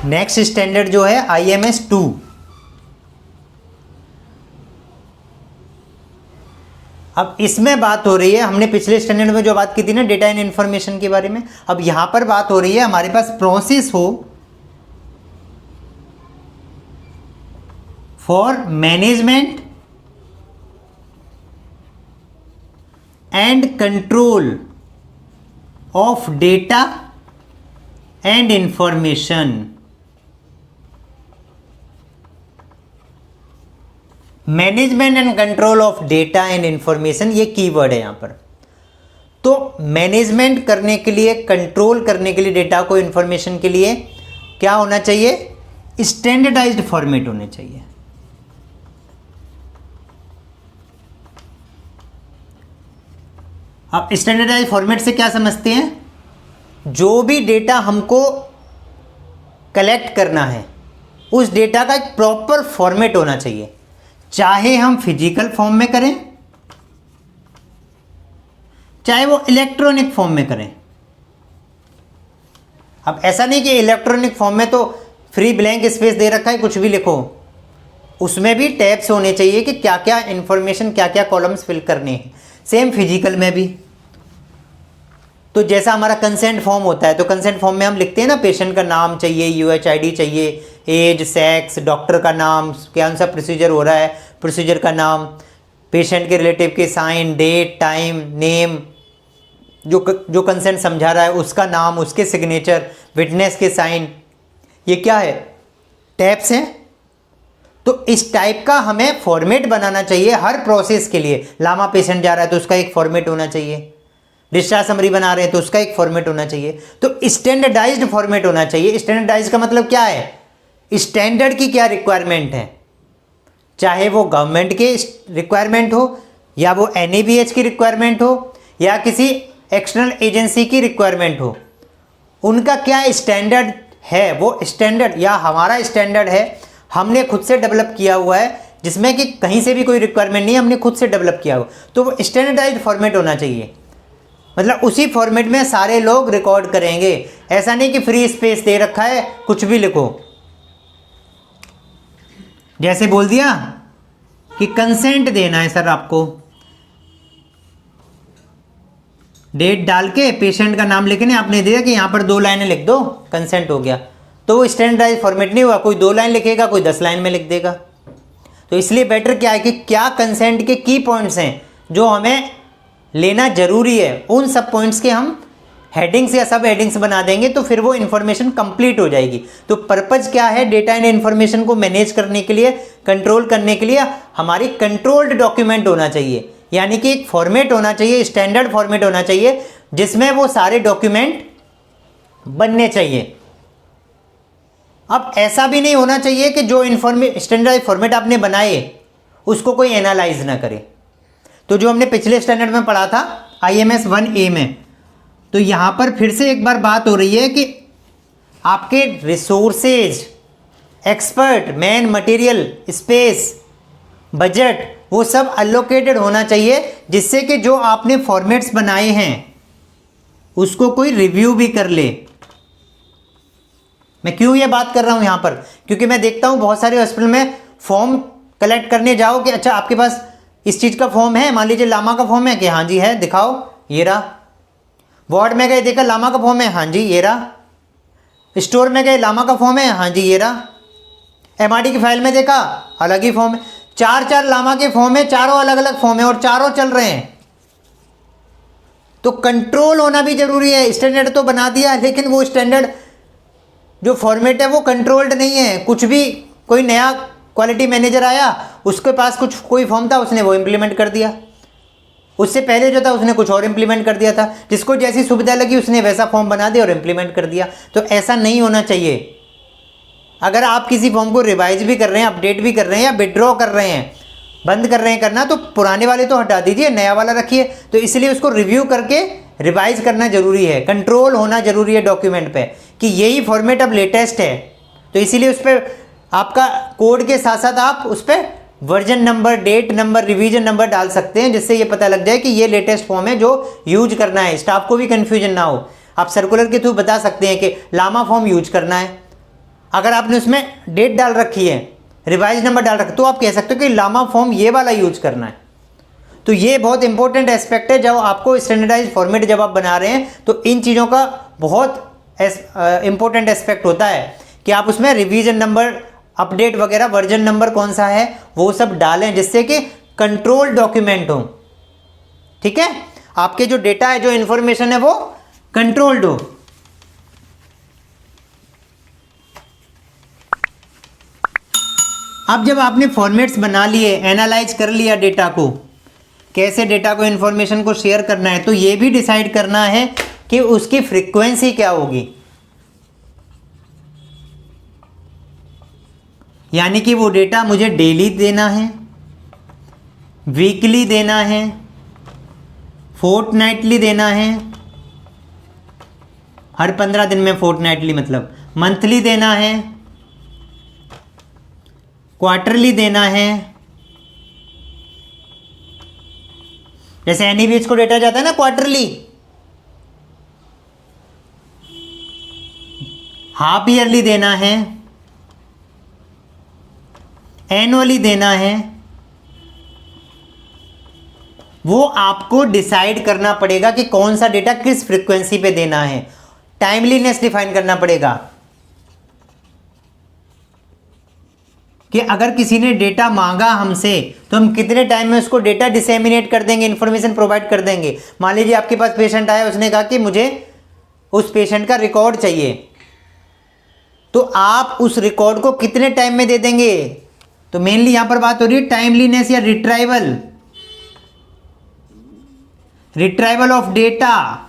Next standard जो है IMS 2। अब इसमें बात हो रही है, हमने पिछले स्टैंडर्ड में जो बात की थी ना डेटा एंड इंफॉर्मेशन के बारे में, अब यहां पर बात हो रही है हमारे पास प्रोसेस हो for management and control of data and information. Management and control of data and information, ये कीवर्ड है यहां पर। तो मैनेजमेंट करने के लिए, कंट्रोल करने के लिए डेटा को, इंफॉर्मेशन के लिए क्या होना चाहिए? स्टैंडर्डाइज्ड फॉर्मेट होने चाहिए। आप स्टैंडर्डाइज्ड फॉर्मेट से क्या समझते हैं? जो भी डेटा हमको कलेक्ट करना है उस डेटा का एक प्रॉपर फॉर्मेट होना चाहिए, चाहे हम फिजिकल फॉर्म में करें चाहे वो इलेक्ट्रॉनिक फॉर्म में करें। अब ऐसा नहीं कि इलेक्ट्रॉनिक फॉर्म में तो फ्री ब्लैंक स्पेस दे रखा है, कुछ भी लिखो, उसमें भी टैब्स होने चाहिए कि क्या क्या इंफॉर्मेशन, क्या क्या कॉलम्स फिल करने हैं। सेम फिजिकल में भी। तो जैसा हमारा कंसेंट फॉर्म होता है, तो कंसेंट फॉर्म में हम लिखते हैं ना, पेशेंट का नाम चाहिए, UHID चाहिए, एज, सेक्स, डॉक्टर का नाम, कौन सा प्रोसीजर हो रहा है, प्रोसीजर का नाम, पेशेंट के रिलेटिव के साइन, डेट, टाइम, नेम, जो कंसेंट समझा रहा है उसका नाम, उसके सिग्नेचर, विटनेस के साइन, ये क्या है? टैब्स हैं। तो इस टाइप का हमें फॉर्मेट बनाना चाहिए हर प्रोसेस के लिए। लामा पेशेंट जा रहा है तो उसका एक फॉर्मेट होना चाहिए, डिस्चार्ज समरी बना रहे हैं तो उसका एक फॉर्मेट होना चाहिए। तो स्टैंडर्डाइज्ड फॉर्मेट होना चाहिए। स्टैंडर्डाइज्ड का मतलब क्या है? स्टैंडर्ड की क्या रिक्वायरमेंट है, चाहे वो गवर्नमेंट के रिक्वायरमेंट हो या वो NABH की रिक्वायरमेंट हो या किसी एक्सटर्नल एजेंसी की रिक्वायरमेंट हो, उनका क्या स्टैंडर्ड है, वो स्टैंडर्ड या हमारा स्टैंडर्ड है, हमने खुद से डेवलप किया हुआ है, जिसमें कि कहीं से भी कोई रिक्वायरमेंट नहीं, हमने खुद से डेवलप किया हुआ, तो वो स्टैंडर्डाइज्ड फॉर्मेट होना चाहिए। मतलब उसी फॉर्मेट में सारे लोग रिकॉर्ड करेंगे। ऐसा नहीं कि फ्री स्पेस दे रखा है कुछ भी लिखो। जैसे बोल दिया कि कंसेंट देना है सर आपको, डेट डाल के पेशेंट का नाम लिखने, आपने दिया कि यहां पर 2 लाइनें लिख दो, कंसेंट हो गया। तो वो स्टैंडर्डाइज फॉर्मेट नहीं हुआ, कोई 2 लाइन लिखेगा, कोई 10 लाइन में लिख देगा। तो इसलिए बेटर क्या है कि क्या कंसेंट के की पॉइंट्स हैं जो हमें लेना जरूरी है, उन सब पॉइंट्स के हम हेडिंग्स या सब हेडिंग्स बना देंगे, तो फिर वो इन्फॉर्मेशन कंप्लीट हो जाएगी। तो पर्पज क्या है? डेटा एंड इन्फॉर्मेशन को मैनेज करने के लिए, कंट्रोल करने के लिए हमारी कंट्रोल्ड डॉक्यूमेंट होना चाहिए, यानी कि एक फॉर्मेट होना चाहिए, स्टैंडर्ड फॉर्मेट होना चाहिए, जिसमें वो सारे डॉक्यूमेंट बनने चाहिए। अब ऐसा भी नहीं होना चाहिए कि जो स्टैंडर्ड फॉर्मेट आपने बनाए उसको कोई एनालाइज ना करे। तो जो हमने पिछले स्टैंडर्ड में पढ़ा था IMS 1A में, तो यहां पर फिर से एक बार बात हो रही है कि आपके resources, expert, man, material, space, budget, वो सब अलोकेटेड होना चाहिए, जिससे कि जो आपने फॉर्मेट्स बनाए हैं उसको कोई रिव्यू भी कर ले। मैं क्यों ये बात कर रहा हूं यहां पर? क्योंकि मैं देखता हूं बहुत सारे हॉस्पिटल में फॉर्म कलेक्ट करने जाओ कि अच्छा आपके पास इस चीज का फॉर्म है, मान लीजिए लामा का फॉर्म है, कि हाँ जी है, दिखाओ, ये रहा। वार्ड में गए, देखा लामा का फॉर्म है, हाँ जी ये रहा। स्टोर में गए, लामा का फॉर्म है, हाँ जी ये रहा। MRD की फाइल में देखा, अलग ही फॉर्म है। 4 लामा के फॉर्म है, चारों अलग अलग फॉर्म है और चारों चल रहे हैं। तो कंट्रोल होना भी जरूरी है। स्टैंडर्ड तो बना दिया, लेकिन वो स्टैंडर्ड जो फॉर्मेट है वो कंट्रोल्ड नहीं है। कुछ भी, कोई नया क्वालिटी मैनेजर आया, उसके पास कोई फॉर्म था, उसने वो इंप्लीमेंट कर दिया। उससे पहले जो था उसने कुछ और इंप्लीमेंट कर दिया था। जिसको जैसी सुविधा लगी उसने वैसा फॉर्म बना दिया और इंप्लीमेंट कर दिया। तो ऐसा नहीं होना चाहिए। अगर आप किसी फॉर्म को रिवाइज भी कर रहे हैं, अपडेट भी कर रहे हैं या विड्रॉ कर रहे हैं, बंद कर रहे हैं करना, तो पुराने वाले तो हटा दीजिए, नया वाला रखिए। तो इसलिए उसको रिव्यू करके रिवाइज करना जरूरी है। कंट्रोल होना जरूरी है डॉक्यूमेंट पे कि यही फॉर्मेट अब लेटेस्ट है। तो इसीलिए उस पर आपका कोड के साथ साथ आप उस पर version number, date number, revision number डाल सकते हैं, जिससे ये पता लग जाए कि ये लेटेस्ट फॉर्म है जो यूज करना है। स्टाफ को भी कन्फ्यूजन ना हो। आप सर्कुलर के थ्रू बता सकते हैं कि लामा फॉर्म यूज करना है। अगर आपने उसमें डेट डाल रखी है, रिवाइज नंबर डाल रखा, तो आप कह सकते हो कि लामा फॉर्म ये वाला यूज करना है। तो ये बहुत इंपॉर्टेंट एस्पेक्ट है। जब आपको स्टैंडर्डाइज फॉर्मेट जब आप बना रहे हैं तो इन चीज़ों का बहुत इंपॉर्टेंट एस्पेक्ट होता है कि आप उसमें रिवीजन नंबर, अपडेट वगैरह, वर्जन नंबर कौन सा है वो सब डालें, जिससे कि कंट्रोल डॉक्यूमेंट हो। ठीक है, आपके जो डेटा है, जो इंफॉर्मेशन है, वो कंट्रोल्ड हो। अब जब आपने फॉर्मेट्स बना लिए, एनालाइज कर लिया डेटा को, कैसे डेटा को, इंफॉर्मेशन को शेयर करना है, तो ये भी डिसाइड करना है कि उसकी फ्रीक्वेंसी क्या होगी। यानी कि वो डेटा मुझे डेली देना है, वीकली देना है, फोर्टनाइटली देना है, हर 15 दिन में, फोर्टनाइटली मतलब मंथली देना है, क्वार्टरली देना है। जैसे एनईबीएच को डेटा जाता है ना क्वार्टरली, हाफ ईयरली देना है, एनुअली देना है, वो आपको डिसाइड करना पड़ेगा कि कौन सा डेटा किस फ्रीक्वेंसी पे देना है। टाइमलीनेस डिफाइन करना पड़ेगा कि अगर किसी ने डेटा मांगा हमसे तो हम कितने टाइम में उसको डेटा डिसेमिनेट कर देंगे, इंफॉर्मेशन प्रोवाइड कर देंगे। मान लीजिए आपके पास पेशेंट आया, उसने कहा कि मुझे उस पेशेंट का रिकॉर्ड चाहिए, तो आप उस रिकॉर्ड को कितने टाइम में दे देंगे। तो मेनली यहां पर बात हो रही है टाइमलीनेस या retrieval of data.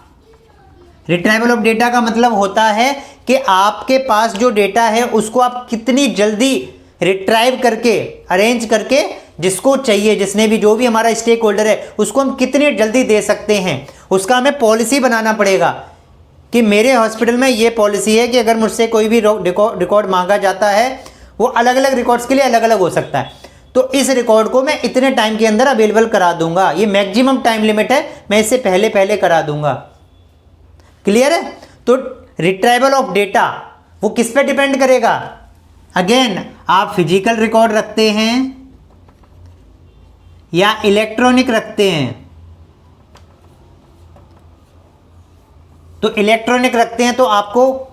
Retrieval of data का मतलब होता है कि आपके पास जो डेटा है उसको आप कितनी जल्दी रिट्राइव करके, अरेंज करके, जिसको चाहिए, जिसने भी, जो भी हमारा स्टेक होल्डर है, उसको हम कितनी जल्दी दे सकते हैं। उसका हमें पॉलिसी बनाना पड़ेगा कि मेरे हॉस्पिटल में ये पॉलिसी है कि अगर मुझसे कोई भी रिकॉर्ड मांगा जाता है, वो अलग अलग रिकॉर्ड्स के लिए अलग अलग हो सकता है, तो इस रिकॉर्ड को मैं इतने टाइम के अंदर अवेलेबल करा दूंगा। ये मैक्सिमम टाइम लिमिट है, मैं इससे पहले पहले करा दूंगा। क्लियर है? तो रिट्राइवल ऑफ डेटा वो किस पे डिपेंड करेगा? अगेन, आप फिजिकल रिकॉर्ड रखते हैं या इलेक्ट्रॉनिक रखते हैं। तो इलेक्ट्रॉनिक रखते हैं तो आपको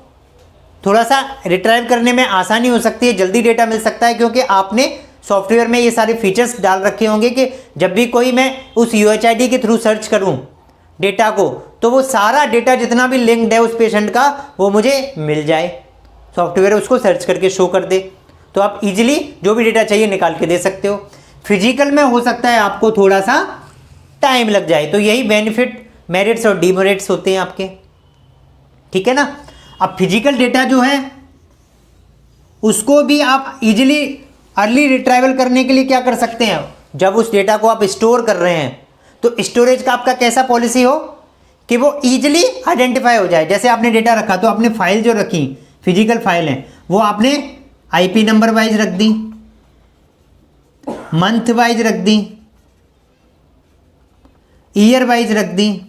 थोड़ा सा रिट्राइव करने में आसानी हो सकती है, जल्दी डेटा मिल सकता है, क्योंकि आपने सॉफ्टवेयर में ये सारे फीचर्स डाल रखे होंगे कि जब भी कोई मैं उस UHID के थ्रू सर्च करूं डेटा को, तो वो सारा डेटा जितना भी लिंक्ड है उस पेशेंट का, वो मुझे मिल जाए, सॉफ्टवेयर उसको सर्च करके शो कर दे, तो आप इजीली जो भी डेटा चाहिए निकाल के दे सकते हो। फिजिकल में हो सकता है आपको थोड़ा सा टाइम लग जाए, तो यही बेनिफिट, मेरिट्स और डिमेरिट्स होते हैं आपके। ठीक है ना? अब फिजिकल डेटा जो है उसको भी आप इजीली अर्ली रिट्राइवल करने के लिए क्या कर सकते हैं, जब उस डेटा को आप स्टोर कर रहे हैं तो स्टोरेज का आपका कैसा पॉलिसी हो कि वो इजीली आइडेंटिफाई हो जाए। जैसे आपने डेटा रखा तो आपने फाइल जो रखी, फिजिकल फाइल है, वो आपने IP नंबर वाइज रख दी, मंथ वाइज रख दी, ईयर वाइज रख दी,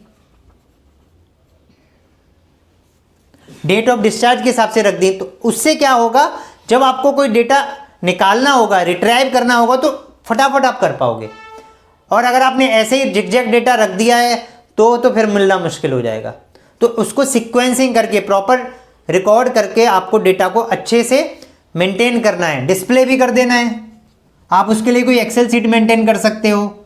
डेट ऑफ डिस्चार्ज के हिसाब से रख दी। तो उससे क्या होगा, जब आपको कोई डेटा निकालना होगा, रिट्राइव करना होगा, तो फटाफट आप कर पाओगे। और अगर आपने ऐसे ही जिगजैग डेटा रख दिया है तो फिर मिलना मुश्किल हो जाएगा। तो उसको सीक्वेंसिंग करके, प्रॉपर रिकॉर्ड करके आपको डेटा को अच्छे से मेंटेन करना है, डिस्प्ले भी कर देना है। आप उसके लिए कोई एक्सेल सीट मेंटेन कर सकते हो,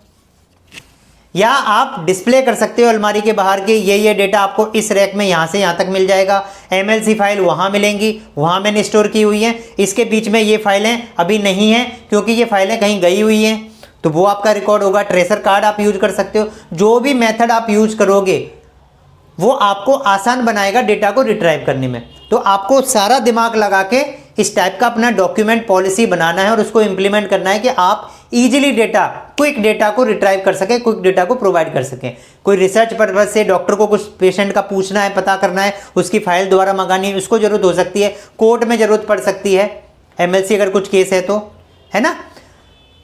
या आप डिस्प्ले कर सकते हो अलमारी के बाहर के, ये डेटा आपको इस रैक में यहाँ से यहाँ तक मिल जाएगा, MLC फाइल वहाँ मिलेंगी, वहाँ मैंने स्टोर की हुई है, इसके बीच में ये फाइलें अभी नहीं हैं क्योंकि ये फाइलें कहीं गई हुई हैं, तो वो आपका रिकॉर्ड होगा। ट्रेसर कार्ड आप यूज कर सकते हो। जो भी मेथड आप यूज करोगे वो आपको आसान बनाएगा डेटा को रिट्राइव करने में। तो आपको सारा दिमाग लगा के इस टाइप का अपना डॉक्यूमेंट पॉलिसी बनाना है और उसको इंप्लीमेंट करना है कि आप इजीली डेटा, क्विक डेटा को रिट्राइव कर सकें, क्विक डेटा को प्रोवाइड कर सकें। कोई रिसर्च पर्पज से डॉक्टर को कुछ पेशेंट का पूछना है, पता करना है, उसकी फाइल दोबारा मंगानी है, उसको जरूरत हो सकती है, कोर्ट में जरूरत पड़ सकती है, MLC अगर कुछ केस है तो, है ना।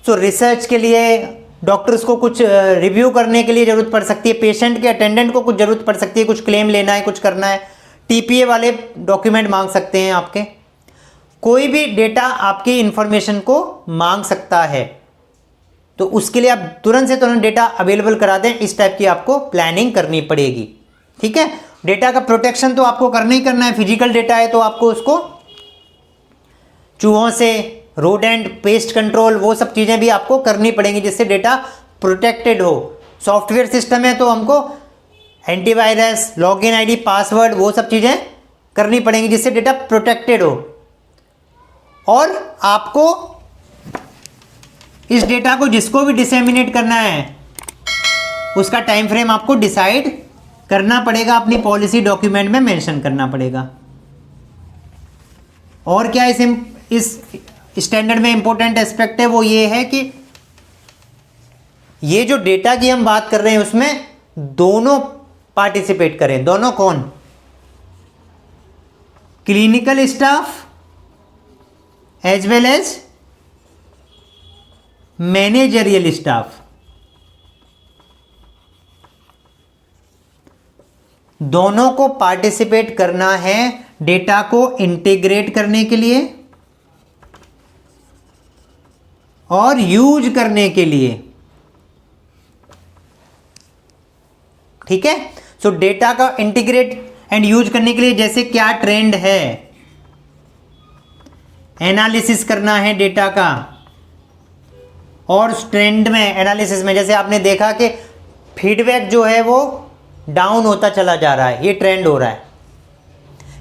सो रिसर्च के लिए, डॉक्टर्स को कुछ रिव्यू करने के लिए ज़रूरत पड़ सकती है, पेशेंट के अटेंडेंट को कुछ ज़रूरत पड़ सकती है, कुछ क्लेम लेना है, कुछ करना है, TPA वाले डॉक्यूमेंट मांग सकते हैं आपके। कोई भी डेटा आपकी इंफॉर्मेशन को मांग सकता है, तो उसके लिए आप तुरंत से तुरंत डेटा अवेलेबल करा दें, इस टाइप की आपको प्लानिंग करनी पड़ेगी। ठीक है, डेटा का प्रोटेक्शन तो आपको करना ही करना है। फिजिकल डेटा है तो आपको उसको चूहों से, रोडेंट, पेस्ट कंट्रोल, वो सब चीज़ें भी आपको करनी पड़ेंगी जिससे डेटा प्रोटेक्टेड हो। सॉफ्टवेयर सिस्टम है तो हमको एंटीवायरस, लॉगिन आईडी, पासवर्ड, वो सब चीज़ें करनी पड़ेंगी जिससे डेटा प्रोटेक्टेड हो। और आपको इस डेटा को जिसको भी डिसेमिनेट करना है उसका टाइम फ्रेम आपको डिसाइड करना पड़ेगा, अपनी पॉलिसी डॉक्यूमेंट में मेंशन करना पड़ेगा। और क्या इस स्टैंडर्ड में इंपॉर्टेंट एस्पेक्ट है वो ये है कि ये जो डेटा की हम बात कर रहे हैं उसमें दोनों पार्टिसिपेट करें। दोनों कौन? Clinical staff as well as managerial staff, दोनों को पार्टिसिपेट करना है डेटा को इंटीग्रेट करने के लिए और यूज करने के लिए। ठीक है, सो डेटा का इंटीग्रेट एंड यूज करने के लिए जैसे क्या ट्रेंड है, एनालिसिस करना है डेटा का। और उस ट्रेंड में, एनालिसिस में जैसे आपने देखा कि फीडबैक जो है वो डाउन होता चला जा रहा है, ये ट्रेंड हो रहा है।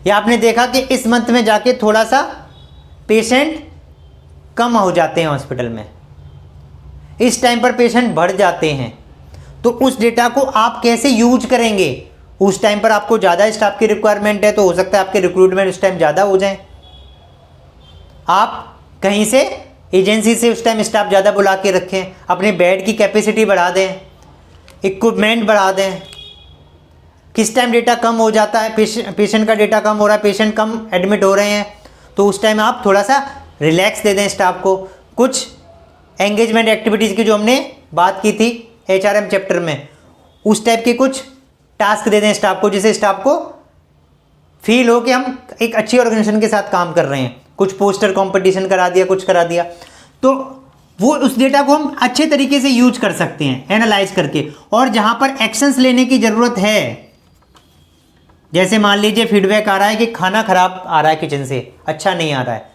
या आपने देखा कि इस मंथ में जाके थोड़ा सा पेशेंट कम हो जाते हैं हॉस्पिटल में, इस टाइम पर पेशेंट बढ़ जाते हैं। तो उस डेटा को आप कैसे यूज करेंगे? उस टाइम पर आपको ज़्यादा स्टाफ की रिक्वायरमेंट है तो हो सकता है आपके रिक्रूटमेंट उस टाइम ज़्यादा हो जाए, आप कहीं से एजेंसी से उस टाइम स्टाफ ज़्यादा बुला के रखें, अपने बेड की कैपेसिटी बढ़ा दें, इक्विपमेंट बढ़ा दें। किस टाइम डेटा कम हो जाता है, पेशेंट का डेटा कम हो रहा है, पेशेंट कम एडमिट हो रहे हैं, तो उस टाइम आप थोड़ा सा रिलैक्स दे दें स्टाफ को। कुछ एंगेजमेंट एक्टिविटीज़ की जो हमने बात की थी HRM चैप्टर में, उस टाइप के कुछ टास्क दे दें स्टाफ को, जिससे स्टाफ को फील हो कि हम एक अच्छी ऑर्गेनाइजेशन के साथ काम कर रहे हैं। कुछ पोस्टर कंपटीशन करा दिया, कुछ करा दिया, तो वो उस डेटा को हम अच्छे तरीके से यूज कर सकते हैं एनालाइज करके। और जहाँ पर एक्शंस लेने की ज़रूरत है, जैसे मान लीजिए फीडबैक आ रहा है कि खाना खराब आ रहा है, किचन से अच्छा नहीं आ रहा है,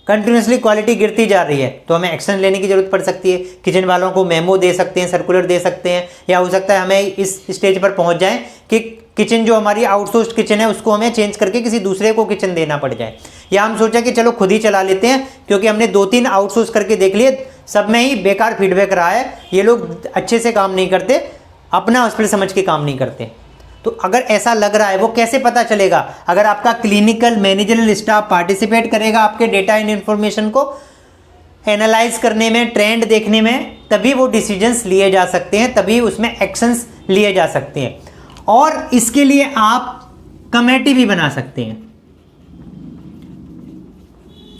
कंटिन्यूसली क्वालिटी गिरती जा रही है, तो हमें एक्शन लेने की ज़रूरत पड़ सकती है। किचन वालों को मेमो दे सकते हैं, सर्कुलर दे सकते हैं, या हो सकता है हमें इस स्टेज पर पहुंच जाएं कि किचन जो हमारी आउटसोर्स्ड किचन है उसको हमें चेंज करके किसी दूसरे को किचन देना पड़ जाए। या हम सोचा कि चलो खुद ही चला लेते हैं, क्योंकि हमने 2-3 आउटसोर्स करके देख लिए, सब में ही बेकार फीडबैक रहा है, ये लोग अच्छे से काम नहीं करते, अपना हॉस्पिटल समझ के काम नहीं करते। तो अगर ऐसा लग रहा है, वो कैसे पता चलेगा? अगर आपका क्लिनिकल मैनेजरियल स्टाफ पार्टिसिपेट करेगा आपके डेटा एंड इंफॉर्मेशन को एनालाइज करने में, ट्रेंड देखने में, तभी वो डिसीजंस लिए जा सकते हैं, तभी उसमें एक्शंस लिए जा सकते हैं। और इसके लिए आप कमेटी भी बना सकते हैं।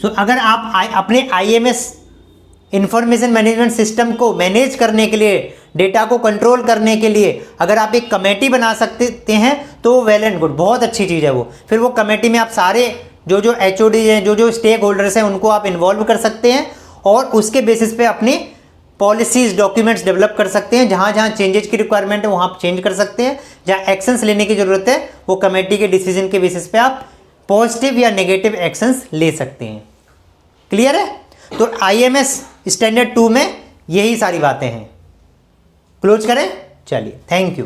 सो अगर आप अपने IMS इंफॉर्मेशन मैनेजमेंट सिस्टम को मैनेज करने के लिए, डेटा को कंट्रोल करने के लिए अगर आप एक कमेटी बना सकते हैं तो वेल एंड गुड, बहुत अच्छी चीज़ है वो। फिर वो कमेटी में आप सारे जो HOD हैं, जो स्टेक होल्डर्स हैं, उनको आप इन्वॉल्व कर सकते हैं और उसके बेसिस पे अपनी पॉलिसीज, डॉक्यूमेंट्स डेवलप कर सकते हैं। जहाँ जहाँ चेंजेस की रिक्वायरमेंट है वहाँ आप चेंज कर सकते हैं, जहाँ एक्शंस लेने की ज़रूरत है वो कमेटी के डिसीजन के बेसिस पे आप पॉजिटिव या नेगेटिव एक्शंस ले सकते हैं। क्लियर है? तो IMS स्टैंडर्ड 2 में यही सारी बातें हैं। क्लोज करें? चलिए, थैंक यू।